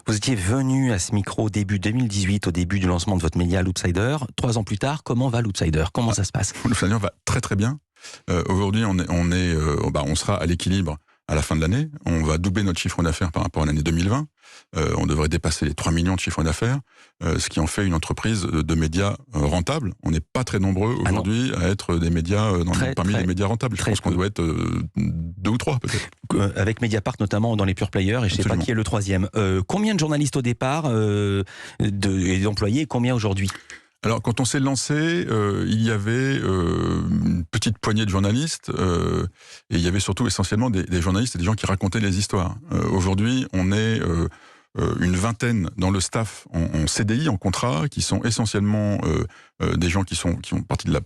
Vous étiez venu à ce micro début 2018, au début du lancement de votre média Loopsider. 3 ans plus tard, comment va Loopsider? Comment ça se passe? Loopsider va très très bien. Aujourd'hui, on sera à l'équilibre à la fin de l'année. On va doubler notre chiffre d'affaires par rapport à l'année 2020. On devrait dépasser les 3 millions de chiffres d'affaires, ce qui en fait une entreprise de médias rentable. On n'est pas très nombreux aujourd'hui à être des médias parmi les médias rentables. Je pense qu'on doit être 2 ou 3 peut-être. Avec Mediapart notamment dans les pure players, et je ne sais pas qui est le 3e. Combien de journalistes au départ et d'employés, combien aujourd'hui? Alors, quand on s'est lancé, il y avait une petite poignée de journalistes, et il y avait surtout essentiellement des journalistes et des gens qui racontaient les histoires. Aujourd'hui, on est une vingtaine dans le staff en CDI, en contrat, qui sont essentiellement des gens qui ont partie de la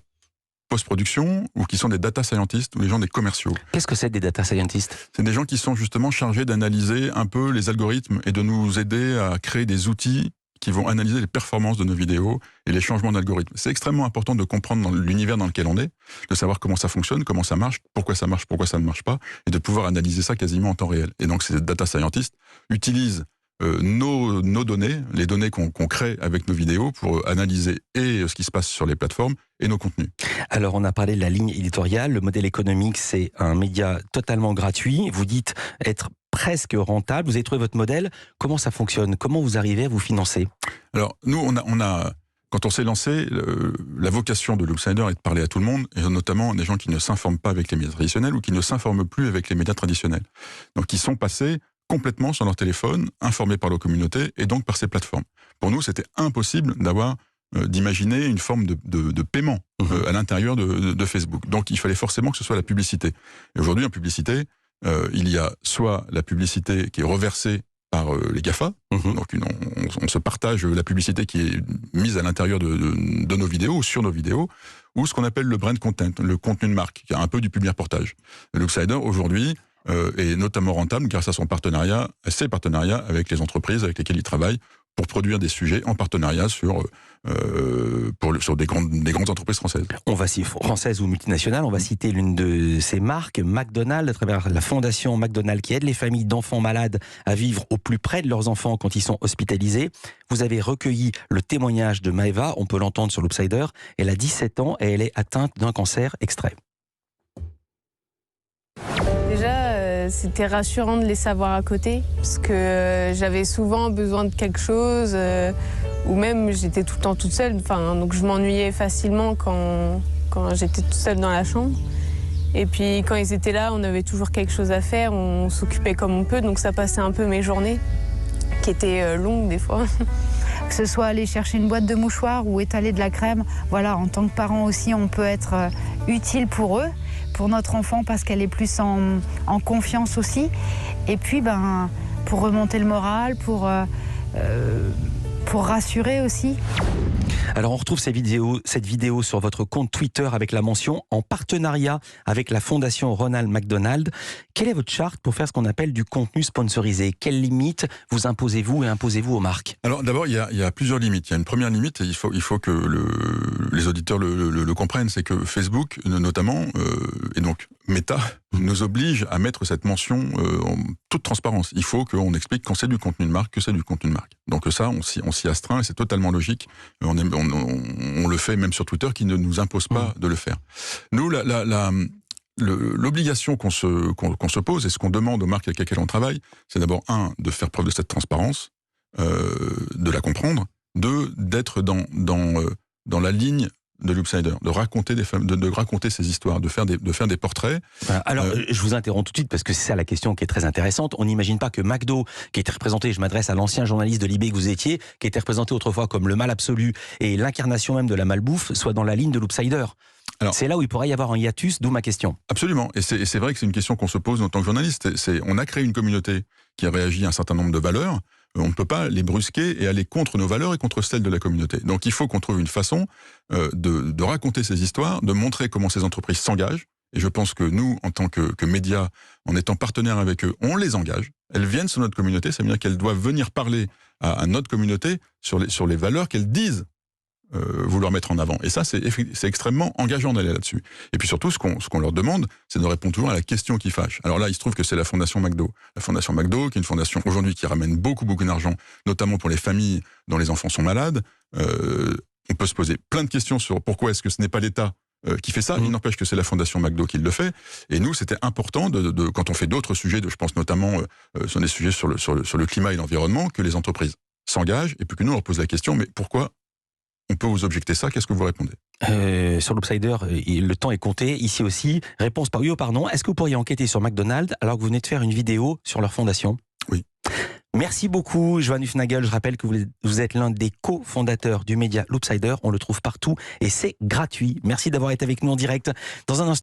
post-production, ou qui sont des data scientists, ou des gens des commerciaux. Qu'est-ce que c'est des data scientists? C'est des gens qui sont justement chargés d'analyser un peu les algorithmes et de nous aider à créer des outils qui vont analyser les performances de nos vidéos et les changements d'algorithmes. C'est extrêmement important de comprendre dans l'univers dans lequel on est, de savoir comment ça fonctionne, comment ça marche, pourquoi ça ne marche pas, et de pouvoir analyser ça quasiment en temps réel. Et donc ces data scientists utilisent nos données, les données qu'on crée avec nos vidéos, pour analyser et ce qui se passe sur les plateformes et nos contenus. Alors on a parlé de la ligne éditoriale, le modèle économique, c'est un média totalement gratuit. Vous dites être presque rentable. Vous avez trouvé votre modèle. Comment ça fonctionne? Comment vous arrivez à vous financer? Alors nous, quand on s'est lancé, la vocation de Loopsider est de parler à tout le monde, et notamment des gens qui ne s'informent pas avec les médias traditionnels ou qui ne s'informent plus avec les médias traditionnels. Donc ils sont passés complètement sur leur téléphone, informés par leur communauté et donc par ces plateformes. Pour nous, c'était impossible d'imaginer une forme de paiement à l'intérieur de Facebook. Donc il fallait forcément que ce soit la publicité. Et aujourd'hui, en publicité, il y a soit la publicité qui est reversée par les GAFA, donc on se partage la publicité qui est mise à l'intérieur de nos vidéos ou sur nos vidéos, ou ce qu'on appelle le brand content, le contenu de marque, qui est un peu du public reportage. Loopsider, aujourd'hui, est notamment rentable grâce à ses partenariats avec les entreprises avec lesquelles il travaille pour produire des sujets en partenariat sur des grandes entreprises françaises. Françaises ou multinationales, on va citer l'une de ces marques, McDonald's, à travers la fondation McDonald's qui aide les familles d'enfants malades à vivre au plus près de leurs enfants quand ils sont hospitalisés. Vous avez recueilli le témoignage de Maëva, on peut l'entendre sur Loopsider. Elle a 17 ans et elle est atteinte d'un cancer. Extrait. Déjà, c'était rassurant de les savoir à côté, parce que j'avais souvent besoin de quelque chose, ou même j'étais tout le temps toute seule, donc je m'ennuyais facilement quand j'étais toute seule dans la chambre. Et puis quand ils étaient là, on avait toujours quelque chose à faire, on s'occupait comme on peut, donc ça passait un peu mes journées, qui étaient longues des fois. Que ce soit aller chercher une boîte de mouchoirs ou étaler de la crème, voilà, en tant que parent aussi, on peut être utile pour eux, pour notre enfant, parce qu'elle est plus en confiance aussi. Et puis, pour remonter le moral, pour rassurer aussi. Alors on retrouve cette vidéo sur votre compte Twitter avec la mention « En partenariat avec la fondation Ronald McDonald ». Quelle est votre charte pour faire ce qu'on appelle du contenu sponsorisé? Quelles limites vous imposez-vous et imposez-vous aux marques? Alors d'abord, il y a plusieurs limites. Il y a une première limite, et il faut que les auditeurs le comprennent, c'est que Facebook, notamment, et donc Meta, nous oblige à mettre cette mention en toute transparence. Il faut qu'on explique quand c'est du contenu de marque, que c'est du contenu de marque. Donc ça, on s'y astreint, et c'est totalement logique. On le fait même sur Twitter, qui ne nous impose pas de le faire. Nous, l'obligation qu'on se pose, et ce qu'on demande aux marques avec lesquelles on travaille, c'est d'abord, de faire preuve de cette transparence, de la comprendre, d'être dans la ligne de Loopsider, de raconter ces histoires, de faire des portraits. Alors, je vous interromps tout de suite parce que c'est ça la question qui est très intéressante. On n'imagine pas que McDo, qui était représenté, je m'adresse à l'ancien journaliste de Libé que vous étiez, qui était représenté autrefois comme le mal absolu et l'incarnation même de la malbouffe, soit dans la ligne de Loopsider. C'est là où il pourrait y avoir un hiatus, d'où ma question. Absolument, et c'est vrai que c'est une question qu'on se pose en tant que journaliste. On a créé une communauté qui a réagi à un certain nombre de valeurs. On ne peut pas les brusquer et aller contre nos valeurs et contre celles de la communauté. Donc il faut qu'on trouve une façon de raconter ces histoires, de montrer comment ces entreprises s'engagent. Et je pense que nous, en tant que médias, en étant partenaires avec eux, on les engage. Elles viennent sur notre communauté, ça veut dire qu'elles doivent venir parler à notre communauté sur les valeurs qu'elles disent vouloir mettre en avant. Et ça, c'est extrêmement engageant d'aller là-dessus. Et puis surtout, ce qu'on leur demande, c'est de répondre toujours à la question qui fâche. Alors là, il se trouve que c'est la Fondation McDo. La Fondation McDo, qui est une fondation aujourd'hui qui ramène beaucoup d'argent, notamment pour les familles dont les enfants sont malades. On peut se poser plein de questions sur pourquoi est-ce que ce n'est pas l'État qui fait ça. Il n'empêche que c'est la Fondation McDo qui le fait. Et nous, c'était important, quand on fait d'autres sujets, je pense notamment sur des sujets sur le climat et l'environnement, que les entreprises s'engagent, et puis que nous, on leur pose la question, mais pourquoi on peut vous objecter ça? Qu'est-ce que vous répondez? Sur l'Oopsider, le temps est compté. Ici aussi, réponse par oui ou par non. Est-ce que vous pourriez enquêter sur McDonald's alors que vous venez de faire une vidéo sur leur fondation? Oui. Merci beaucoup, Johan Hufnagel. Je rappelle que vous êtes l'un des cofondateurs du média l'Oopsider. On le trouve partout et c'est gratuit. Merci d'avoir été avec nous en direct. Dans un instant,